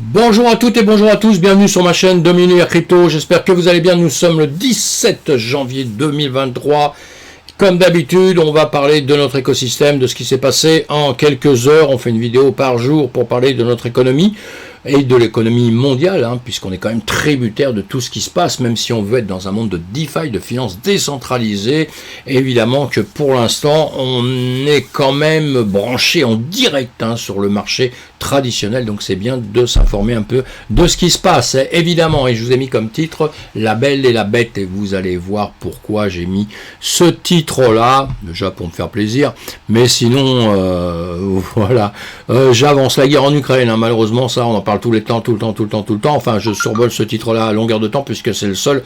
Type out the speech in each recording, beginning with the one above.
Bonjour à toutes et bonjour à tous, bienvenue sur ma chaîne 2 minutes à crypto, j'espère que vous allez bien, nous sommes le 17 janvier 2023. Comme d'habitude, on va parler de notre écosystème, de ce qui s'est passé en quelques heures, on fait une vidéo par jour pour parler de notre économie et de l'économie mondiale, puisqu'on est quand même tributaire de tout ce qui se passe, même si on veut être dans un monde de DeFi, de finances décentralisées. Évidemment que pour l'instant, on est quand même branché en direct sur le marché traditionnel, donc c'est bien de s'informer un peu de ce qui se passe, évidemment. Et je vous ai mis comme titre La Belle et la Bête, et vous allez voir pourquoi j'ai mis ce titre-là, déjà pour me faire plaisir, mais sinon, voilà, j'avance. La guerre en Ukraine, malheureusement, ça, on en parle tout le temps, enfin, je survole ce titre-là à longueur de temps, puisque c'est le seul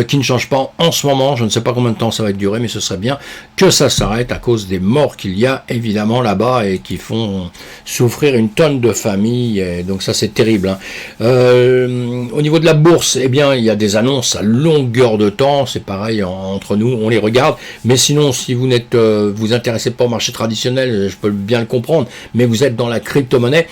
qui ne change pas en ce moment. Je ne sais pas combien de temps ça va durer, mais ce serait bien que ça s'arrête à cause des morts qu'il y a, évidemment, là-bas, et qui font souffrir une tonne de familles, et donc ça, c'est terrible. Au niveau de la bourse, eh bien, il y a des annonces à longueur de temps, c'est pareil entre nous, on les regarde, mais sinon, si vous n'êtes vous intéressez pas au marché traditionnel, je peux bien le comprendre, mais vous êtes dans la crypto-monnaie,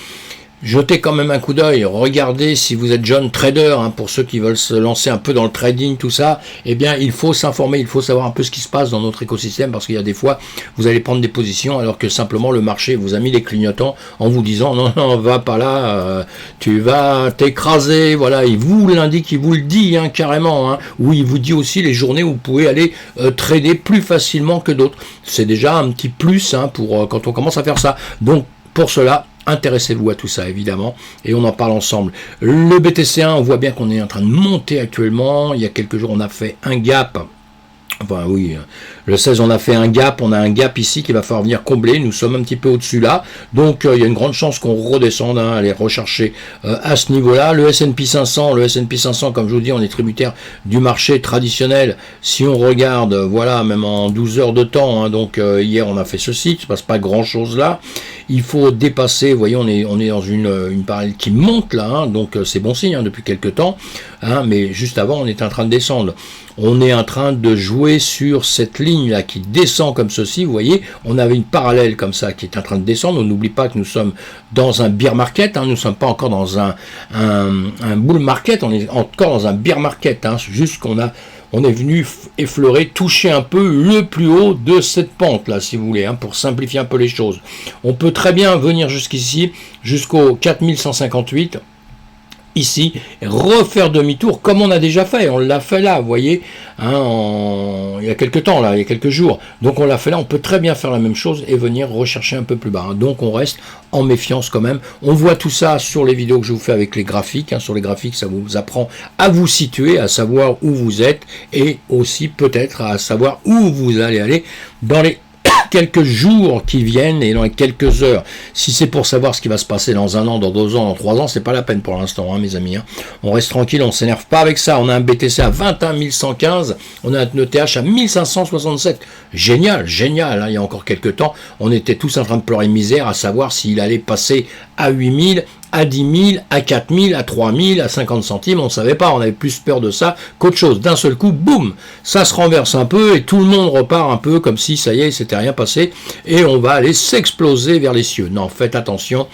jetez quand même un coup d'œil, regardez si vous êtes jeune trader, pour ceux qui veulent se lancer un peu dans le trading, tout ça, eh bien il faut s'informer, il faut savoir un peu ce qui se passe dans notre écosystème, parce qu'il y a des fois, vous allez prendre des positions, alors que simplement le marché vous a mis les clignotants en vous disant, non, va pas là, tu vas t'écraser, voilà, il vous l'indique, il vous le dit carrément, ou il vous dit aussi les journées où vous pouvez aller trader plus facilement que d'autres, c'est déjà un petit plus pour quand on commence à faire ça, donc pour cela, intéressez-vous à tout ça, évidemment, et on en parle ensemble. Le BTC1, on voit bien qu'on est en train de monter actuellement. Il y a quelques jours, on a fait un gap. Enfin oui, le 16 on a fait un gap, on a un gap ici qu'il va falloir venir combler, nous sommes un petit peu au-dessus là, donc il y a une grande chance qu'on redescende, aller rechercher à ce niveau-là. Le S&P 500, comme je vous dis, on est tributaire du marché traditionnel, si on regarde, voilà, même en 12 heures de temps, donc hier on a fait ceci, il ne se passe pas grand-chose là, il faut dépasser, vous voyez, on est dans une parallèle qui monte là, donc c'est bon signe depuis quelques temps, mais juste avant on est en train de descendre. On est en train de jouer sur cette ligne là qui descend comme ceci, vous voyez, on avait une parallèle comme ça qui est en train de descendre. On n'oublie pas que nous sommes dans un bear market, nous ne sommes pas encore dans un bull market, on est encore dans un bear market, juste qu'on est venu effleurer, toucher un peu le plus haut de cette pente là, si vous voulez, pour simplifier un peu les choses. On peut très bien venir jusqu'ici, jusqu'au 4158, ici, refaire demi-tour comme on a déjà fait, on l'a fait là, vous voyez, il y a quelques temps là, il y a quelques jours, donc on l'a fait là, on peut très bien faire la même chose et venir rechercher un peu plus bas, donc on reste en méfiance quand même. On voit tout ça sur les vidéos que je vous fais avec les graphiques, sur les graphiques ça vous apprend à vous situer, à savoir où vous êtes et aussi peut-être à savoir où vous allez aller dans les quelques jours qui viennent et dans les quelques heures. Si c'est pour savoir ce qui va se passer dans 1 an, dans 2 ans, dans 3 ans, c'est pas la peine pour l'instant, mes amis. On reste tranquille, on s'énerve pas avec ça. On a un BTC à 21 115, on a un ETH à 1567. Génial, génial. Il y a encore quelques temps, on était tous en train de pleurer misère à savoir s'il allait passer à 8000, à 10 000, à 4 000, à 3 000, à 50 centimes, on ne savait pas, on avait plus peur de ça qu'autre chose. D'un seul coup, boum, ça se renverse un peu et tout le monde repart un peu comme si, ça y est, il s'était rien passé et on va aller s'exploser vers les cieux. Non, faites attention,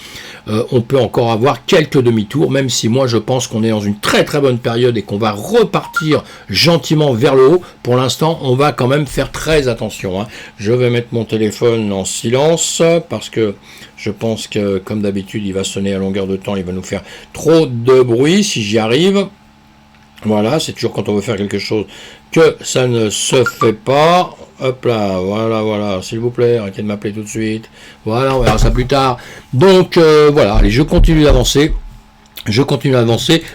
on peut encore avoir quelques demi-tours, même si moi je pense qu'on est dans une très très bonne période et qu'on va repartir gentiment vers le haut. Pour l'instant, on va quand même faire très attention. Je vais mettre mon téléphone en silence parce que je pense que, comme d'habitude, il va sonner à longueur de temps, il va nous faire trop de bruit si j'y arrive. Voilà, c'est toujours quand on veut faire quelque chose que ça ne se fait pas. Hop là, voilà, s'il vous plaît, arrêtez de m'appeler tout de suite. Voilà, on verra ça plus tard. Donc, voilà, allez, je continue d'avancer.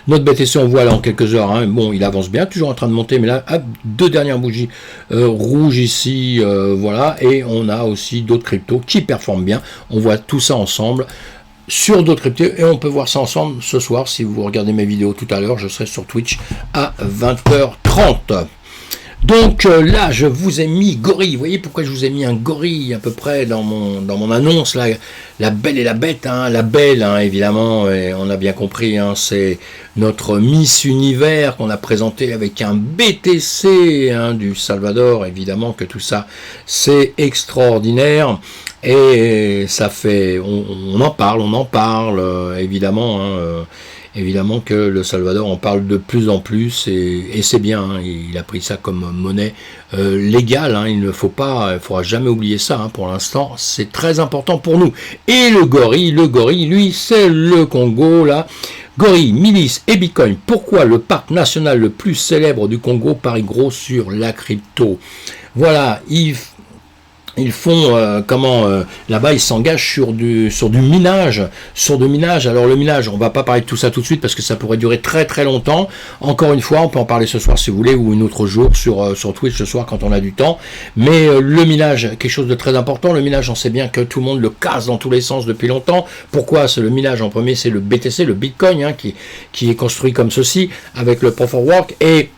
Notre BTC, on voit là en quelques heures, bon, il avance bien, toujours en train de monter, mais là, hop, 2 dernières bougies rouges ici, voilà, et on a aussi d'autres cryptos qui performent bien. On voit tout ça ensemble sur d'autres cryptos, et on peut voir ça ensemble ce soir. Si vous regardez mes vidéos tout à l'heure, je serai sur Twitch à 20h30. Donc là, je vous ai mis gorille. Vous voyez pourquoi je vous ai mis un gorille à peu près dans mon annonce là, la belle et la bête, la belle évidemment, et on a bien compris, c'est notre Miss Univers qu'on a présenté avec un BTC du Salvador. Évidemment que tout ça c'est extraordinaire. Et ça fait, on en parle, évidemment, hein, évidemment que le Salvador en parle de plus en plus, et c'est bien, hein, il a pris ça comme monnaie légale, hein, il faudra jamais oublier ça, hein, pour l'instant, c'est très important pour nous. Et le gorille, lui, c'est le Congo, là. Gorille, milice et Bitcoin, pourquoi le parc national le plus célèbre du Congo parie gros sur la crypto? Voilà, ils font là-bas ils s'engagent sur du minage, Alors le minage, on va pas parler de tout ça tout de suite parce que ça pourrait durer très très longtemps. Encore une fois, on peut en parler ce soir si vous voulez, ou un autre jour sur Twitch ce soir quand on a du temps. Mais le minage, quelque chose de très important. Le minage, on sait bien que tout le monde le casse dans tous les sens depuis longtemps. Pourquoi? C'est le minage en premier, c'est le BTC, le Bitcoin, hein, qui est construit comme ceci avec le Proof of Work, et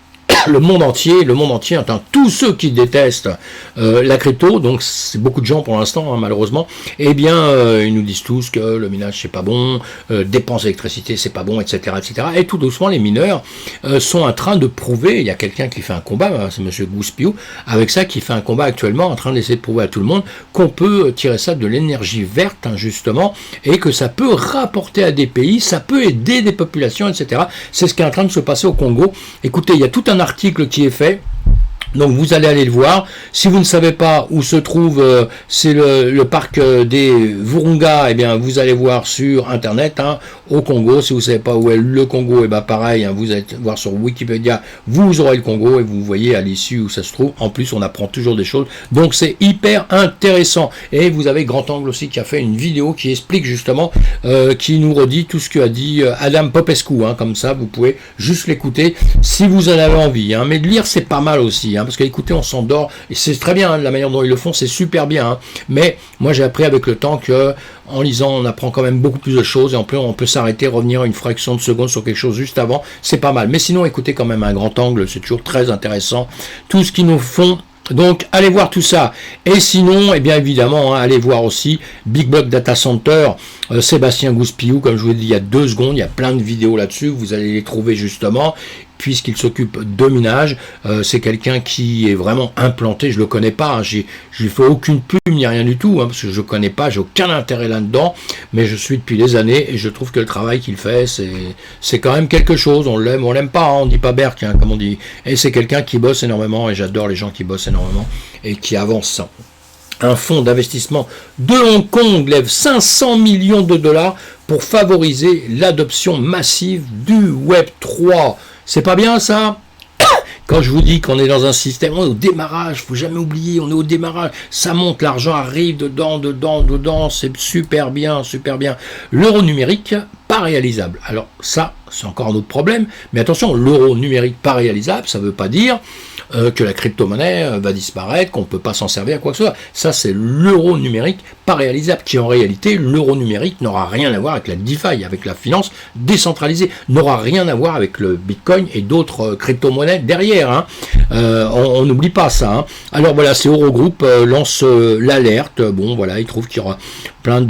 le monde entier entend tous ceux qui détestent la crypto, donc c'est beaucoup de gens pour l'instant, hein, malheureusement, eh bien ils nous disent tous que le minage c'est pas bon, dépenses d'électricité c'est pas bon, etc., etc. Et tout doucement les mineurs sont en train de prouver, il y a quelqu'un qui fait un combat, c'est monsieur Gouspiou, avec ça qui fait un combat actuellement, en train d'essayer de prouver à tout le monde qu'on peut tirer ça de l'énergie verte, hein, justement, et que ça peut rapporter à des pays, ça peut aider des populations, etc. C'est ce qui est en train de se passer au Congo. Écoutez, il y a tout un article qui est fait, donc vous allez aller le voir. Si vous ne savez pas où se trouve, c'est le parc des Virunga, eh bien vous allez voir sur internet, hein, au Congo. Si vous ne savez pas où est le Congo, et bien pareil, hein, vous allez voir sur Wikipédia, vous aurez le Congo et vous voyez à l'issue où ça se trouve. En plus, on apprend toujours des choses, donc c'est hyper intéressant. Et vous avez Grand Angle aussi qui a fait une vidéo qui explique justement, qui nous redit tout ce qu'a dit Adam Popescu, hein, comme ça vous pouvez juste l'écouter si vous en avez envie, hein. Mais de lire c'est pas mal aussi, hein, parce qu'écoutez, on s'endort, et c'est très bien, hein, la manière dont ils le font, c'est super bien, hein. Mais moi j'ai appris avec le temps que en lisant on apprend quand même beaucoup plus de choses, et en plus on peut s'arrêter, revenir une fraction de seconde sur quelque chose juste avant, c'est pas mal. Mais sinon écoutez quand même un Grand Angle, c'est toujours très intéressant, tout ce qu'ils nous font. Donc allez voir tout ça, et sinon, eh bien évidemment, hein, allez voir aussi Big Block Data Center, Sébastien Gouspiou, comme je vous l'ai dit il y a 2 secondes, il y a plein de vidéos là-dessus, vous allez les trouver justement, puisqu'il s'occupe de minage. C'est quelqu'un qui est vraiment implanté, je le connais pas, hein, j'ai fait aucune pub ni rien du tout, hein, parce que je connais pas, j'ai aucun intérêt là-dedans, mais je suis depuis des années, et je trouve que le travail qu'il fait, c'est quand même quelque chose, on l'aime pas, hein, on dit pas Berk, hein, comme on dit, et c'est quelqu'un qui bosse énormément, et j'adore les gens qui bossent énormément, et qui avancent. Un fonds d'investissement de Hong Kong lève 500 millions de dollars pour favoriser l'adoption massive du Web 3. C'est pas bien ça? Quand je vous dis qu'on est dans un système, on est au démarrage, faut jamais oublier, on est au démarrage, ça monte, l'argent arrive dedans, c'est super bien, super bien. L'euro numérique, pas réalisable. Alors ça, c'est encore un autre problème, mais attention, l'euro numérique pas réalisable, ça veut pas dire que la crypto-monnaie va disparaître, qu'on ne peut pas s'en servir, quoi que ce soit. Ça, c'est l'euro numérique pas réalisable, qui en réalité, l'euro numérique n'aura rien à voir avec la DeFi, avec la finance décentralisée, n'aura rien à voir avec le Bitcoin et d'autres crypto-monnaies derrière, hein. On n'oublie pas ça, hein. Alors voilà, c'est Eurogroupe lance l'alerte, bon voilà, il trouve qu'il y aura plein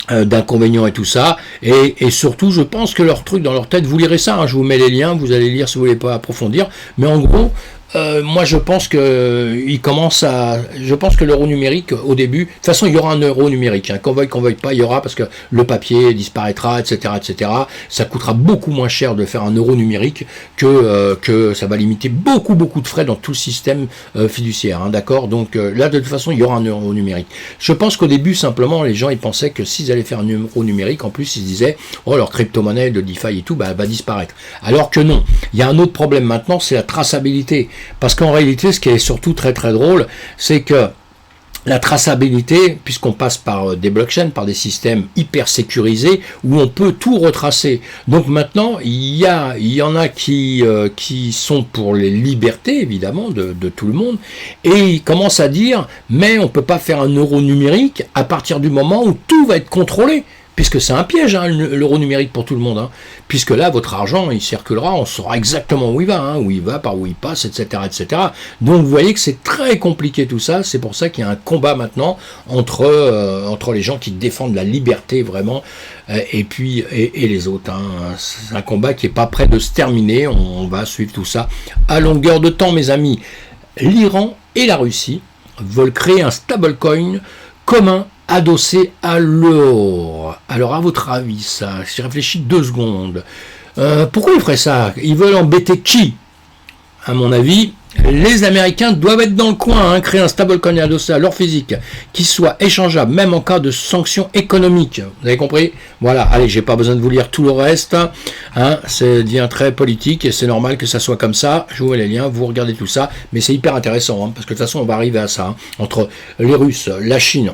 d'inconvénients et tout ça, et surtout je pense que leur truc dans leur tête, vous lirez ça, hein, je vous mets les liens, vous allez lire si vous voulez pas approfondir, mais en gros, moi je pense que je pense que l'euro numérique au début, de toute façon il y aura un euro numérique, hein, qu'on veuille pas, il y aura, parce que le papier disparaîtra, etc., ça coûtera beaucoup moins cher de faire un euro numérique que ça va limiter beaucoup de frais dans tout le système fiduciaire, hein, d'accord. Donc là de toute façon il y aura un euro numérique. Je pense qu'au début simplement les gens ils pensaient que s'ils allaient faire un euro numérique, en plus ils disaient oh leur crypto-monnaie de DeFi et tout va disparaître, alors que non. Il y a un autre problème maintenant, c'est la traçabilité. Parce qu'en réalité, ce qui est surtout très très drôle, c'est que la traçabilité, puisqu'on passe par des blockchains, par des systèmes hyper sécurisés, où on peut tout retracer. Donc maintenant, il y en a qui sont pour les libertés, évidemment, de tout le monde, et ils commencent à dire, mais on ne peut pas faire un euro numérique à partir du moment où tout va être contrôlé. Puisque c'est un piège, hein, l'euro numérique pour tout le monde, hein, puisque là, votre argent, il circulera, on saura exactement où il va, par où il passe, etc., etc. Donc, vous voyez que c'est très compliqué tout ça, c'est pour ça qu'il y a un combat maintenant entre les gens qui défendent la liberté, vraiment, et les autres, hein. C'est un combat qui n'est pas prêt de se terminer, on va suivre tout ça à longueur de temps, mes amis. L'Iran et la Russie veulent créer un stablecoin commun adossé à l'or. Alors, à votre avis, ça, j'y réfléchis 2 secondes. Pourquoi ils feraient ça? Ils veulent embêter qui? À mon avis, les Américains doivent être dans le coin, créer un stablecoin adossé à l'or physique, qui soit échangeable, même en cas de sanctions économiques. Vous avez compris? Voilà, allez, j'ai pas besoin de vous lire tout le reste. Ça devient très politique et c'est normal que ça soit comme ça. Je vous mets les liens, vous regardez tout ça, mais c'est hyper intéressant, parce que de toute façon, on va arriver à ça, entre les Russes, la Chine,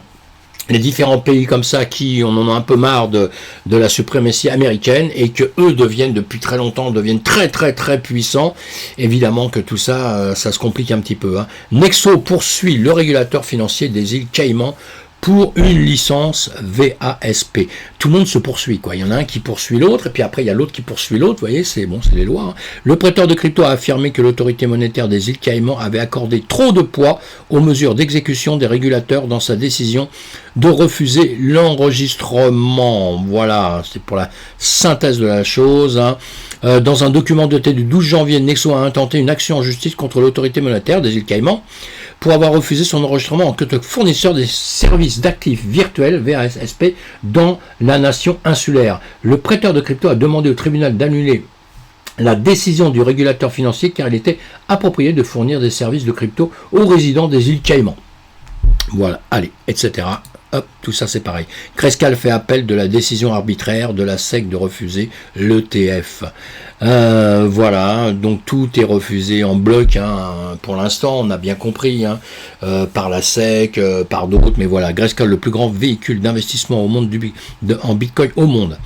les différents pays comme ça qui on en a un peu marre de la suprématie américaine et que eux deviennent depuis très longtemps très très très puissants. Évidemment que tout ça, ça se complique un petit peu. Nexo poursuit le régulateur financier des îles Caïmans pour une licence VASP. Tout le monde se poursuit, quoi. Il y en a un qui poursuit l'autre, et puis après il y a l'autre qui poursuit l'autre. Vous voyez, c'est bon, c'est les lois. Le prêteur de crypto a affirmé que l'autorité monétaire des îles Caïmans avait accordé trop de poids aux mesures d'exécution des régulateurs dans sa décision de refuser l'enregistrement. Voilà, c'est pour la synthèse de la chose. Dans un document daté du 12 janvier, Nexo a intenté une action en justice contre l'autorité monétaire des îles Caïmans pour avoir refusé son enregistrement en tant que fournisseur des services d'actifs virtuels VASP dans la nation insulaire. Le prêteur de crypto a demandé au tribunal d'annuler la décision du régulateur financier car il était approprié de fournir des services de crypto aux résidents des îles Caïmans. Voilà, allez, etc. Hop, tout ça c'est pareil. Crescal fait appel de la décision arbitraire de la SEC de refuser l'ETF. Voilà, donc tout est refusé en bloc. Pour l'instant, on a bien compris, par la SEC, par d'autres, mais voilà, Grayscale, le plus grand véhicule d'investissement au monde en Bitcoin au monde,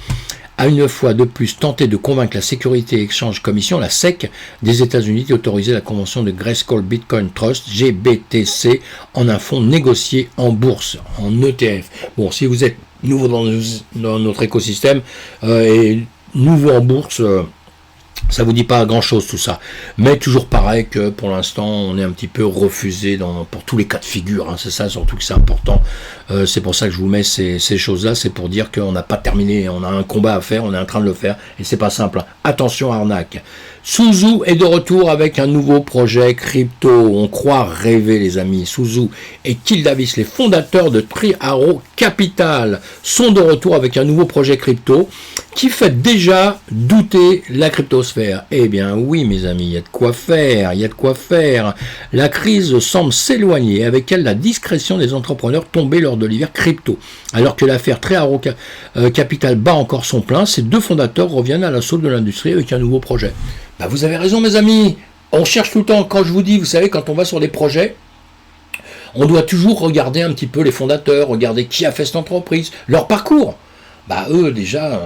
a une fois de plus tenté de convaincre la Sécurité Exchange Commission, la SEC, des États-Unis d'autoriser la convention de Grayscale Bitcoin Trust, GBTC, en un fonds négocié en bourse, en ETF. Bon, si vous êtes nouveau dans notre écosystème et nouveau en bourse, ça vous dit pas grand chose tout ça, mais toujours pareil que pour l'instant on est un petit peu refusé pour tous les cas de figure, c'est ça surtout que c'est important, c'est pour ça que je vous mets ces choses là, c'est pour dire qu'on n'a pas terminé, on a un combat à faire, on est en train de le faire et c'est pas simple, attention arnaque. Suzu est de retour avec un nouveau projet crypto, on croit rêver les amis. Suzu et Kill Davis, les fondateurs de Three Arrows Capital, sont de retour avec un nouveau projet crypto qui fait déjà douter la cryptosphère. Eh bien oui mes amis, il y a de quoi faire, La crise semble s'éloigner, avec elle la discrétion des entrepreneurs tombés lors de l'hiver crypto. Alors que l'affaire Three Arrows Capital bat encore son plein, ces 2 fondateurs reviennent à l'assaut de l'industrie avec un nouveau projet. Bah vous avez raison mes amis, on cherche tout le temps, quand je vous dis, vous savez, quand on va sur des projets, on doit toujours regarder un petit peu les fondateurs, regarder qui a fait cette entreprise, leur parcours. Bah eux déjà,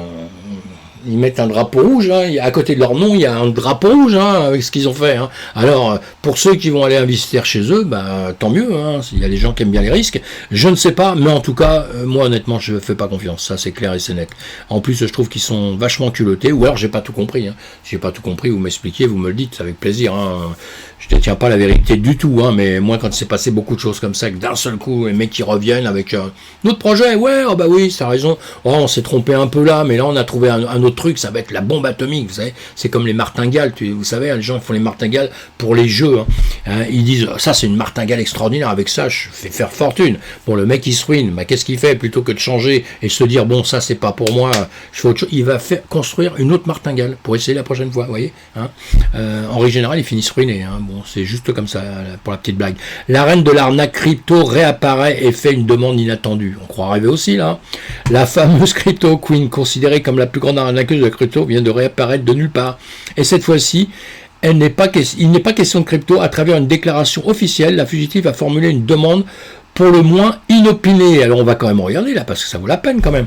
ils mettent un drapeau rouge, à côté de leur nom il y a un drapeau rouge avec ce qu'ils ont fait. Alors pour ceux qui vont aller investir chez eux, bah tant mieux, s'il y a des gens qui aiment bien les risques, je ne sais pas, mais en tout cas moi honnêtement je ne fais pas confiance, ça c'est clair et c'est net. En plus je trouve qu'ils sont vachement culottés, ou alors j'ai pas tout compris, si j'ai pas tout compris vous m'expliquez, vous me le dites avec plaisir. Je ne détiens pas la vérité du tout, mais moi quand il s'est passé beaucoup de choses comme ça, que d'un seul coup les mecs qui reviennent avec notre projet, ouais, bah oui, t'as raison, on s'est trompé un peu là, mais là on a trouvé un autre truc, ça va être la bombe atomique, vous savez, c'est comme les martingales, vous savez, les gens qui font les martingales pour les jeux, ils disent, ça c'est une martingale extraordinaire, avec ça je fais faire fortune. Bon, le mec il se ruine, qu'est-ce qu'il fait, plutôt que de changer et se dire, bon ça c'est pas pour moi, je fais autre chose, il va construire une autre martingale pour essayer la prochaine fois, vous voyez, en règle générale ils finissent ruinés, bon, c'est juste comme ça, pour la petite blague. La reine de l'arnaque crypto réapparaît et fait une demande inattendue. On croit rêver aussi, là. La fameuse crypto queen, considérée comme la plus grande arnaqueuse de la crypto, vient de réapparaître de nulle part. Et cette fois-ci, il n'est pas question de crypto. À travers une déclaration officielle, la fugitive a formulé une demande pour le moins inopinée. Alors on va quand même regarder, là, parce que ça vaut la peine, quand même.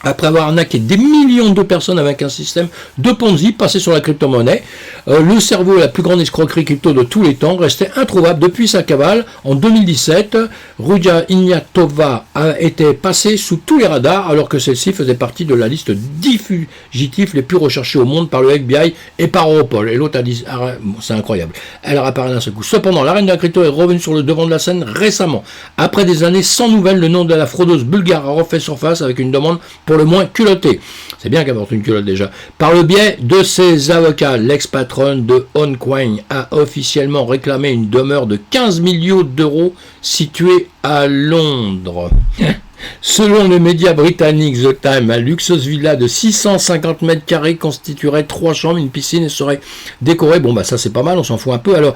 Après avoir arnaqué des millions de personnes avec un système de Ponzi passé sur la crypto-monnaie, le cerveau et la plus grande escroquerie crypto de tous les temps restait introuvable depuis sa cavale. En 2017, Rudia Ignatova a été passée sous tous les radars alors que celle-ci faisait partie de la liste 10 fugitifs les plus recherchés au monde par le FBI et par Europol. Et l'autre a dit, c'est incroyable, elle réapparaît d'un seul coup. Cependant, la reine de la crypto est revenue sur le devant de la scène récemment. Après des années sans nouvelles, le nom de la fraudeuse bulgare a refait surface avec une demande pour le moins culotté. C'est bien qu'elle porte une culotte déjà. Par le biais de ses avocats, l'ex-patronne de Oncoin a officiellement réclamé une demeure de 15 millions d'euros située à Londres. Selon le média britannique The Times, la luxueuse villa de 650 mètres carrés constituerait 3 chambres, une piscine et serait décorée. Bon, bah ça c'est pas mal, on s'en fout un peu. Alors,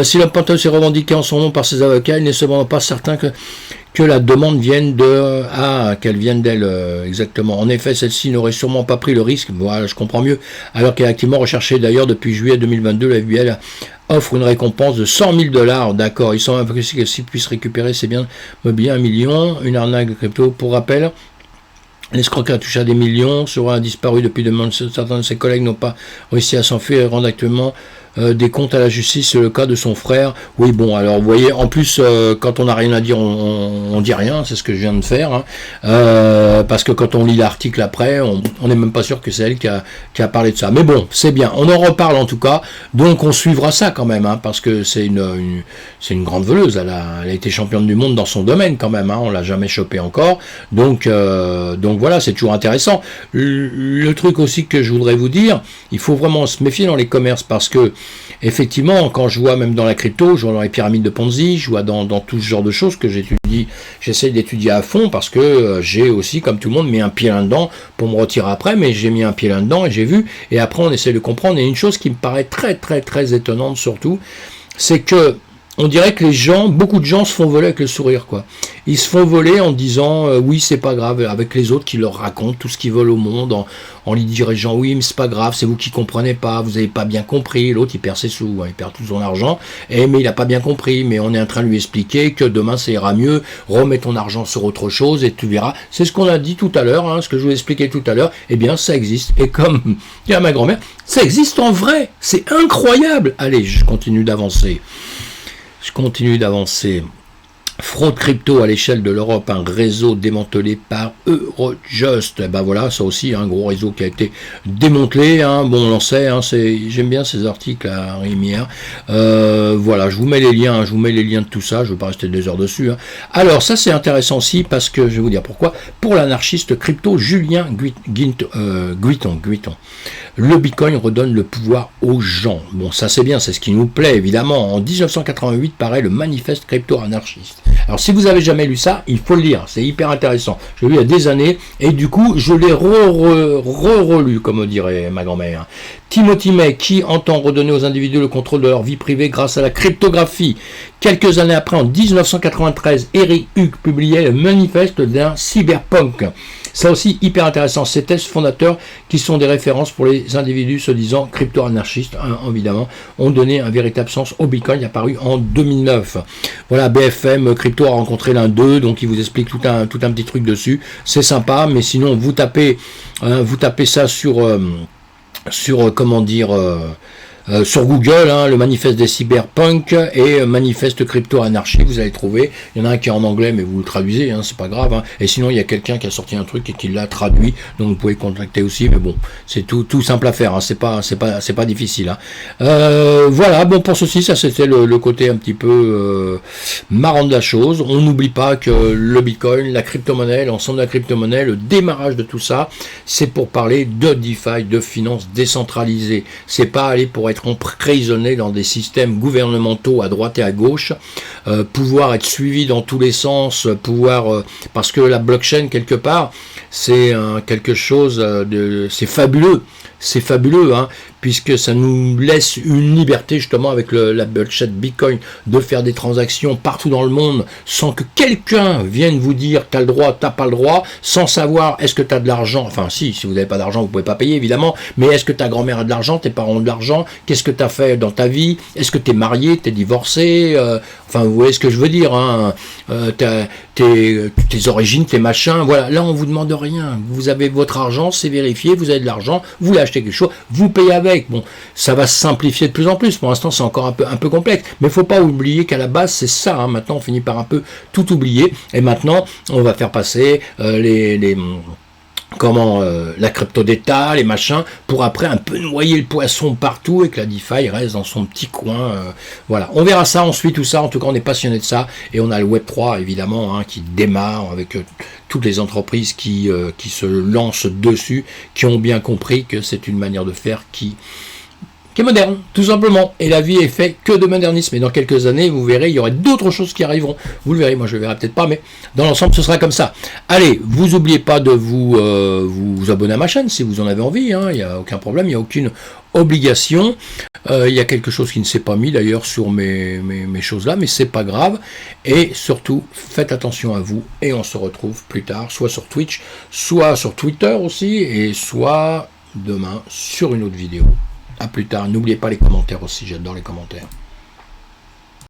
si le pantalon s'est revendiqué en son nom par ses avocats, il n'est cependant pas certain que la demande vienne qu'elle vienne d'elle exactement. En effet, celle-ci n'aurait sûrement pas pris le risque, voilà, je comprends mieux, alors qu'elle est activement recherchée d'ailleurs depuis juillet 2022, la FBI offre une récompense de 100 000 $, d'accord, ils sont impossible que s'ils puissent récupérer ces biens mobiliers 1 million, une arnaque de crypto, pour rappel. L'escroqueur a touché à des millions, sera disparu depuis demain. Certains de ses collègues n'ont pas réussi à s'enfuir et rendent actuellement des comptes à la justice. C'est le cas de son frère. Oui, bon, alors vous voyez, en plus, quand on n'a rien à dire, on dit rien, c'est ce que je viens de faire. Hein. Parce que quand on lit l'article après, on n'est même pas sûr que c'est elle qui a parlé de ça. Mais bon, c'est bien, on en reparle en tout cas. Donc on suivra ça quand même, hein, parce que c'est une grande voleuse. Elle a été championne du monde dans son domaine quand même. Hein, on l'a jamais chopée encore. Donc voilà, c'est toujours intéressant. Le truc aussi que je voudrais vous dire, il faut vraiment se méfier dans les commerces parce que effectivement, quand je vois même dans la crypto, je vois dans les pyramides de Ponzi, je vois dans tout ce genre de choses que j'essaie d'étudier à fond parce que j'ai aussi, comme tout le monde, mis un pied là-dedans pour me retirer après, mais j'ai mis un pied là-dedans et j'ai vu, et après on essaie de comprendre. Et une chose qui me paraît très très très étonnante surtout, c'est que on dirait que beaucoup de gens se font voler avec le sourire, quoi. Ils se font voler en disant oui, c'est pas grave, avec les autres qui leur racontent tout ce qu'ils veulent au monde, en lui dirigeant oui, mais c'est pas grave, c'est vous qui comprenez pas, vous avez pas bien compris. L'autre il perd ses sous, hein, il perd tout son argent, mais il a pas bien compris. Mais on est en train de lui expliquer que demain ça ira mieux, remets ton argent sur autre chose et tu verras. C'est ce qu'on a dit tout à l'heure, hein, ce que je vous ai expliqué tout à l'heure. Eh bien, ça existe. Et comme dit ma grand-mère, ça existe en vrai. C'est incroyable. Allez, je continue d'avancer. Fraude crypto à l'échelle de l'Europe, un réseau démantelé par Eurojust. Et ben voilà, ça aussi, un gros réseau qui a été démantelé. Hein. Bon, on en sait, hein, j'aime bien ces articles à Rémière. Voilà, je vous mets les liens, de tout ça. Je ne vais pas rester des heures dessus. Hein. Alors, ça c'est intéressant aussi parce que je vais vous dire pourquoi. Pour l'anarchiste crypto Julien Guiton. Le Bitcoin redonne le pouvoir aux gens. Bon, ça c'est bien, c'est ce qui nous plaît évidemment. En 1988 paraît le manifeste crypto-anarchiste. Alors si vous avez jamais lu ça, il faut le lire, c'est hyper intéressant. Je l'ai lu il y a des années et du coup je l'ai relu, comme dirait ma grand-mère. Timothy May, qui entend redonner aux individus le contrôle de leur vie privée grâce à la cryptographie. Quelques années après, en 1993, Eric Huck publiait le manifeste d'un cyberpunk. Ça aussi, hyper intéressant. Ces tests fondateurs, qui sont des références pour les individus se disant crypto-anarchistes, hein, évidemment, ont donné un véritable sens au Bitcoin, apparu en 2009. Voilà, BFM Crypto a rencontré l'un d'eux, donc il vous explique tout un petit truc dessus. C'est sympa, mais sinon, vous tapez ça sur sur Google, hein, le manifeste des cyberpunk et manifeste crypto-anarchie, vous allez trouver. Il y en a un qui est en anglais, mais vous le traduisez, hein, c'est pas grave. Hein. Et sinon, il y a quelqu'un qui a sorti un truc et qui l'a traduit, donc vous pouvez contacter aussi. Mais bon, c'est tout simple à faire. Hein. C'est pas difficile. Hein. Voilà. Bon, pour ceci, ça c'était le côté un petit peu marrant de la chose. On n'oublie pas que le Bitcoin, la crypto-monnaie, l'ensemble de la crypto-monnaie, le démarrage de tout ça, c'est pour parler de DeFi, de finances décentralisées. C'est pas aller pour être emprisonné dans des systèmes gouvernementaux à droite et à gauche, pouvoir être suivi dans tous les sens, parce que la blockchain quelque part c'est quelque chose c'est fabuleux, hein, puisque ça nous laisse une liberté justement avec la blockchain Bitcoin de faire des transactions partout dans le monde sans que quelqu'un vienne vous dire t'as le droit, t'as pas le droit, sans savoir est-ce que t'as de l'argent, enfin si vous n'avez pas d'argent vous pouvez pas payer évidemment, mais est-ce que ta grand-mère a de l'argent, tes parents ont de l'argent, qu'est-ce que t'as fait dans ta vie, est-ce que t'es marié, t'es divorcé, enfin vous voyez ce que je veux dire, hein, tes origines, tes machins, voilà, là on vous demande rien, vous avez votre argent, c'est vérifié, vous avez de l'argent, vous voulez acheter quelque chose, vous payez avec. Bon, ça va se simplifier de plus en plus. Pour l'instant, c'est encore un peu complexe. Mais il ne faut pas oublier qu'à la base, c'est ça. Hein. Maintenant, on finit par un peu tout oublier. Et maintenant, on va faire passer comment la crypto d'État, les machins, pour après un peu noyer le poisson partout et que la DeFi reste dans son petit coin. Voilà, on verra ça, on suit tout ça, en tout cas on est passionné de ça, et on a le Web3 évidemment, hein, qui démarre avec toutes les entreprises qui se lancent dessus, qui ont bien compris que c'est une manière de faire qui est moderne, tout simplement. Et la vie est faite que de modernisme. Et dans quelques années, vous verrez, il y aura d'autres choses qui arriveront. Vous le verrez, moi je le verrai peut-être pas, mais dans l'ensemble, ce sera comme ça. Allez, vous n'oubliez pas de vous abonner à ma chaîne si vous en avez envie. Hein, il n'y a aucun problème, il n'y a aucune obligation. Il y a quelque chose qui ne s'est pas mis d'ailleurs sur mes choses là, mais c'est pas grave. Et surtout, faites attention à vous. Et on se retrouve plus tard, soit sur Twitch, soit sur Twitter aussi, et soit demain sur une autre vidéo. A plus tard, n'oubliez pas les commentaires aussi, j'adore les commentaires.